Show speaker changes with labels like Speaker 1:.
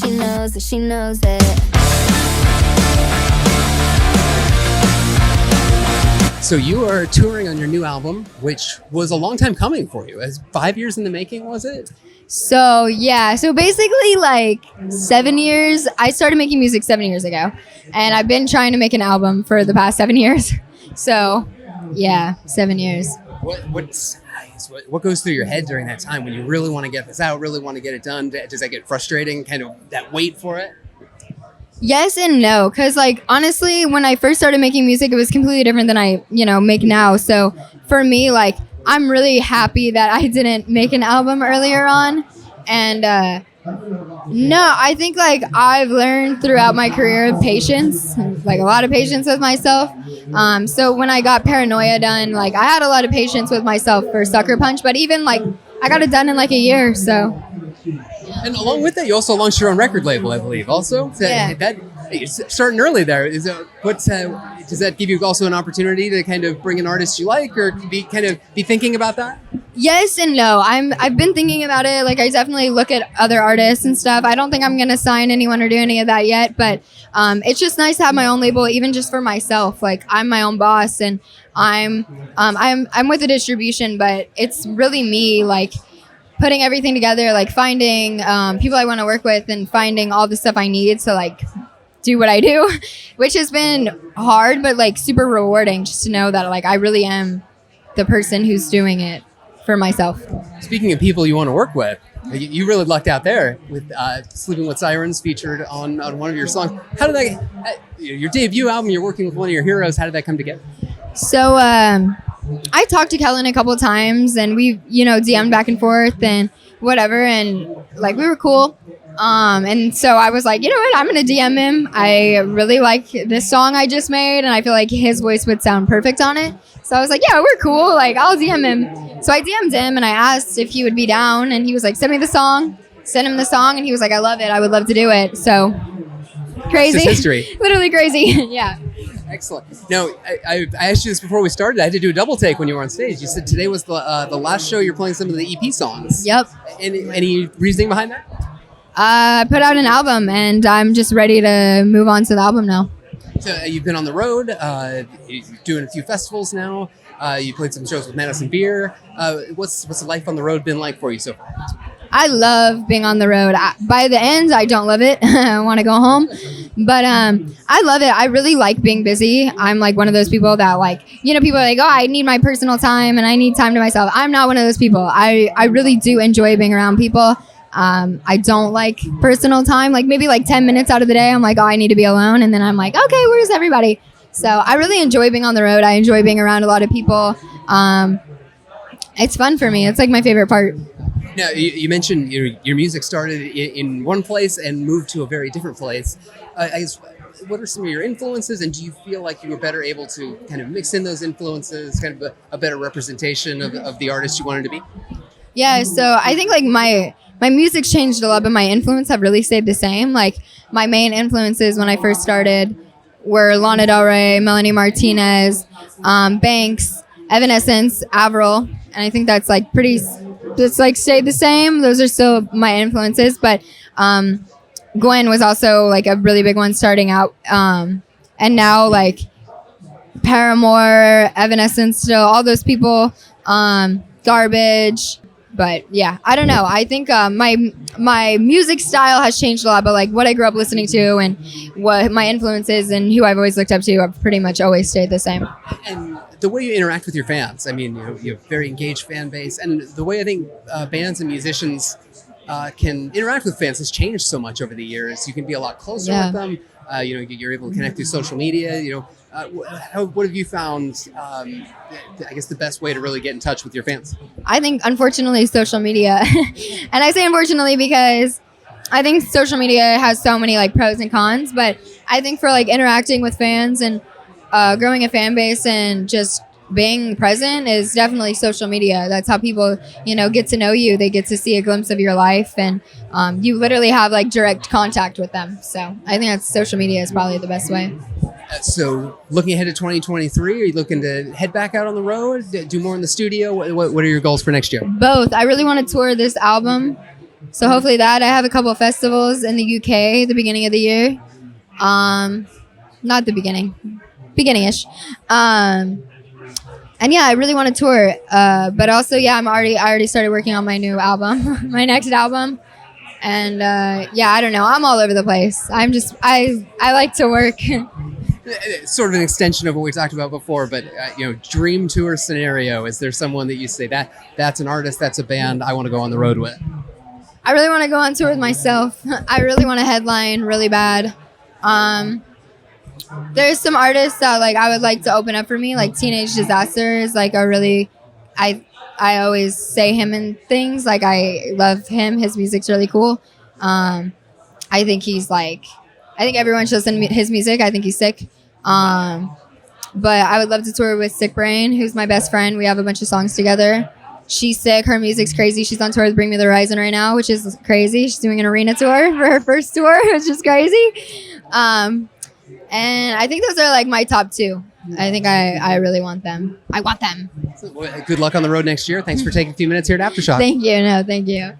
Speaker 1: she knows that she knows it.
Speaker 2: So you are touring on your new album, which was a long time coming for you. As 5 years in the making, was it?
Speaker 3: So yeah, so basically like 7 years. I started making music 7 years ago, and I've been trying to make an album for the past 7 years. So yeah, 7 years.
Speaker 2: What goes through your head during that time when you really want to get this out, really want to get it done? Does that get frustrating, kind of that wait for it?
Speaker 3: Yes and no, because like honestly, when I first started making music, it was completely different than I make now. So for me, like I'm really happy that I didn't make an album earlier on. And no, I think like I've learned throughout my career patience, like a lot of patience with myself. So when I got Paranoia done, like I had a lot of patience with myself for Suckerpunch, but even like I got it done in like a year. So.
Speaker 2: And along with that, you also launched your own record label, I believe. Also, you're starting early there. Does that give you also an opportunity to kind of bring an artist you like, or be thinking about that?
Speaker 3: Yes and no. I've been thinking about it. Like I definitely look at other artists and stuff. I don't think I'm gonna sign anyone or do any of that yet, but it's just nice to have my own label, even just for myself. Like I'm my own boss, and I'm with the distribution, but it's really me, like putting everything together, like finding people I want to work with and finding all the stuff I need to like do what I do, which has been hard, but like super rewarding just to know that like I really am the person who's doing it for myself.
Speaker 2: Speaking of people you want to work with, you really lucked out there with Sleeping with Sirens featured on one of your songs. How did that, your debut album, you're working with one of your heroes, how did that come together?
Speaker 3: So I talked to Kellen a couple of times, and we, DM'd back and forth and whatever, and like we were cool. And so I was like, you know what, I'm gonna DM him. I really like this song I just made, and I feel like his voice would sound perfect on it. So I was like, yeah, we're cool. Like I'll DM him. So I DM'd him and I asked if he would be down, and he was like, send me the song. Sent him the song, and he was like, I love it. I would love to do it. So crazy.
Speaker 2: It's history.
Speaker 3: Literally crazy. Yeah.
Speaker 2: Excellent. Now, I asked you this before we started. I had to do a double take when you were on stage. You said today was the last show you're playing some of the EP songs.
Speaker 3: Yep.
Speaker 2: Any reasoning behind that?
Speaker 3: I put out an album, and I'm just ready to move on to the album now.
Speaker 2: So you've been on the road. You're doing a few festivals now. You played some shows with Madison Beer. What's life on the road been like for you so far?
Speaker 3: I love being on the road. By the end, I don't love it. I want to go home. But I love it. I really like being busy. I'm like one of those people that like, people are like, oh, I need my personal time and I need time to myself. I'm not one of those people. I really do enjoy being around people. I don't like personal time. Like maybe like 10 minutes out of the day, I'm like, oh, I need to be alone. And then I'm like, okay, where's everybody? So I really enjoy being on the road. I enjoy being around a lot of people. It's fun for me. It's like my favorite part.
Speaker 2: Now, you mentioned your music started in one place and moved to a very different place. I guess, what are some of your influences, and do you feel like you were better able to kind of mix in those influences, kind of a better representation of the artist you wanted to be?
Speaker 3: Yeah, so I think like my music's changed a lot, but my influence have really stayed the same. Like my main influences when I first started were Lana Del Rey, Melanie Martinez, Banks, Evanescence, Avril, and I think that's like it's like stayed the same. Those are still my influences, but Gwen was also like a really big one starting out, and now like Paramore, Evanescence, still all those people, Garbage. But yeah, I don't know. I think my music style has changed a lot, but like what I grew up listening to and what my influences and who I've always looked up to have pretty much always stayed the same.
Speaker 2: And the way you interact with your fans, I mean, you have a very engaged fan base, and the way I think bands and musicians can interact with fans has changed so much over the years. You can be a lot closer with them. You're able to connect through social media. What have you found, I guess, the best way to really get in touch with your fans?
Speaker 3: I think, unfortunately, social media. And I say unfortunately because I think social media has so many like pros and cons, but I think for like interacting with fans and growing a fan base and just being present is definitely social media. That's how people, get to know you. They get to see a glimpse of your life, and you literally have like direct contact with them. So I think social media is probably the best way.
Speaker 2: So looking ahead to 2023, are you looking to head back out on the road, do more in the studio? What are your goals for next year?
Speaker 3: Both. I really want to tour this album So hopefully that. I have a couple of festivals in the UK at the beginning of the year. Not the beginning-ish. And yeah, I really want to tour. But also, yeah, I already started working on my new album, my next album. And yeah, I don't know. I'm all over the place. I like to work.
Speaker 2: It's sort of an extension of what we talked about before, but dream tour scenario. Is there someone that you say that's an artist, that's a band I want to go on the road with?
Speaker 3: I really want to go on tour with myself. I really want to headline really bad. There's some artists that like I would like to open up for me, like Teenage Disaster is like a really, I always say him and things, like I love him. His music's really cool. I think everyone should listen to his music. I think he's sick. But I would love to tour with Sick Brain, who's my best friend. We have a bunch of songs together. She's sick. Her music's crazy. She's on tour with Bring Me the Horizon right now, which is crazy. She's doing an arena tour for her first tour, which is crazy. And I think those are like my top two. I think I really want them. I want them.
Speaker 2: Good luck on the road next year. Thanks for taking a few minutes here at Aftershock.
Speaker 3: Thank you. No, thank you.